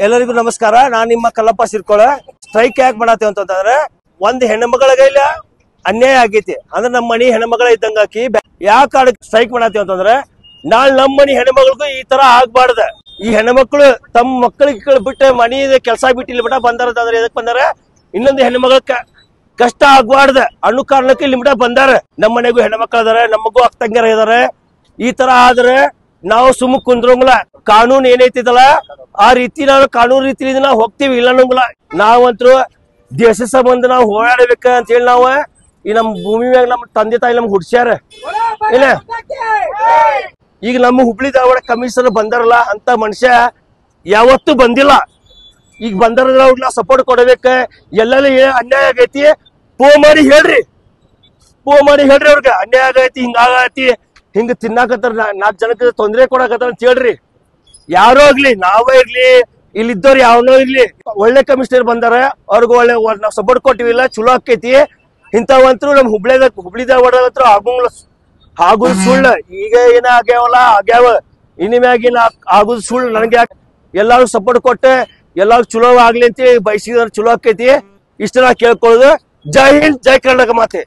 ಎಲ್ಲರಿಗೂ ನಮಸ್ಕಾರ. ನಾನ್ ನಿಮ್ಮ ಕಲ್ಲಪ್ಪ ಸಿರ್ಕೊಳ. ಸ್ಟ್ರೈಕ್ ಯಾಕೆ ಮಾಡತ್ತೇವ ಅಂತಂದ್ರೆ ಒಂದ್ ಹೆಣ್ಮಗಳ ಕೈಲ ಅನ್ಯಾಯ ಆಗೈತಿ ಅಂದ್ರೆ ನಮ್ಮ ಮನಿ ಹೆಣ್ಮಗಳ ಇದ್ದಂಗ ಆಕಿ ಯಾಕೆ ಸ್ಟ್ರೈಕ್ ಮಾಡತ್ತೇವ ಅಂತಂದ್ರೆ ನಾಳೆ ನಮ್ಮ ಮನಿ ಹೆಣ್ಮಗಳಿಗೂ ಈ ತರ ಆಗ್ಬಾರ್ದ. ಈ ಹೆಣ್ಮಕ್ಳು ತಮ್ಮ ಮಕ್ಕಳಿಗೆ ಬಿಟ್ಟು ಮನಿ ಕೆಲಸ ಬಿಟ್ಟು ಇಲ್ಲಿ ಬಿಟ್ಟ ಬಂದಾರ ಅಂತಂದ್ರೆ ಎದಕ್ ಬಂದಾರ, ಇನ್ನೊಂದು ಹೆಣ್ಮಗಳ ಕಷ್ಟ ಆಗ್ಬಾರ್ದ ಅನ್ನೋ ಕಾರಣಕ್ಕೆ ಇಲ್ಲಿ ಬಿಟ್ಟ ಬಂದಾರ. ನಮ್ಮ ಮನೆಗೂ ಹೆಣ್ಮಕ್ಳು ಅದಾರ, ನಮಗೂ ಅಕ್ಕ ತಂಗಿಯರ ಇದಾರೆ. ಈ ತರ ಆದ್ರೆ ನಾವು ಸುಮ್ಮ ಕುಂದ್ರಂಗಿಲ್ಲ. ಕಾನೂನು ಏನೈತಿದಲ್ಲ ಆ ರೀತಿ ನಾವು ಕಾನೂನು ರೀತಿಯಿಂದ ನಾವು ಹೋಗ್ತೀವಿ, ಇಲ್ಲ ಅನ್ನಂಗಿಲ್ಲ. ನಾವಂತರೂ ದೇಶ ಸಂಬಂಧ ನಾವು ಹೋರಾಡಬೇಕ ಅಂತ ಹೇಳಿ ನಾವು ಈ ನಮ್ಮ ಭೂಮಿ ಮ್ಯಾಗ ನಮ್ಮ ತಂದೆ ತಾಯಿ ನಮ್ಗೆ ಹುಡ್ಸ್ಯಾರ ಇಲ್ಲ. ಈಗ ನಮ್ಮ ಹುಬ್ಳಿ ಧಾರವಾಡ ಕಮಿಷನರ್ ಬಂದಾರಲ್ಲ ಅಂತ ಮನುಷ್ಯ ಯಾವತ್ತೂ ಬಂದಿಲ್ಲ. ಈಗ ಬಂದಾರ ಅವ್ರಿಗೆ ಸಪೋರ್ಟ್ ಕೊಡಬೇಕ. ಎಲ್ಲೆಲ್ಲ ಅನ್ಯಾಯ ಆಗೈತಿ ಫೋನ್ ಮಾಡಿ ಹೇಳ್ರಿ, ಅವ್ರಿಗೆ ಅನ್ಯಾಯ ಆಗೈತಿ, ಹಿಂಗಾಗೈತಿ, ಹಿಂಗ ತಿನ್ನಾಕತ್ತಾರ, 4 ಜನಕ್ಕೆ ತೊಂದರೆ ಕೊಡಕತ್ತಾರ ಅಂತ ಹೇಳ್ರಿ. ಯಾರೋ ಆಗ್ಲಿ, ನಾವೇ ಇರ್ಲಿ, ಇಲ್ಲಿದ್ದವ್ರು ಯಾವನೋ ಇರ್ಲಿ, ಒಳ್ಳೆ ಕಮಿಷನರ್ ಬಂದಾರ, ಅವ್ರಿಗೆ ಒಳ್ಳೆ ನಾವ್ ಸಪೋರ್ಟ್ ಕೊಟ್ಟಿವಿಲ್ಲ, ಚಲೋ ಆಕೈತಿ. ಇಂಥವಂತರು ನಮ್ ಹುಬ್ಳಿ ಧಾರವಾಡ ಆಗುದ್ ಸುಳ್ಳು. ಈಗ ಏನ ಆಗ್ಯಾವ ಇನ್ಮ್ಯಾಗಿನ ಆಗುದ್ ಸುಳ್ಳು. ನನಗೆ ಎಲ್ಲಾರು ಸಪೋರ್ಟ್ ಕೊಟ್ಟೆ ಎಲ್ಲಾರು ಚಲೋ ಆಗ್ಲಿ ಅಂತ ಬಯಸಿದ್ರ ಚಲೋ ಆಕೈತಿ. ಇಷ್ಟ ನಾ ಕೇಳ್ಕೊಳ್ಳೋದು. ಜೈ ಹಿಂದ್, ಜೈ ಕರ್ನಾಟಕ ಮಾತೆ.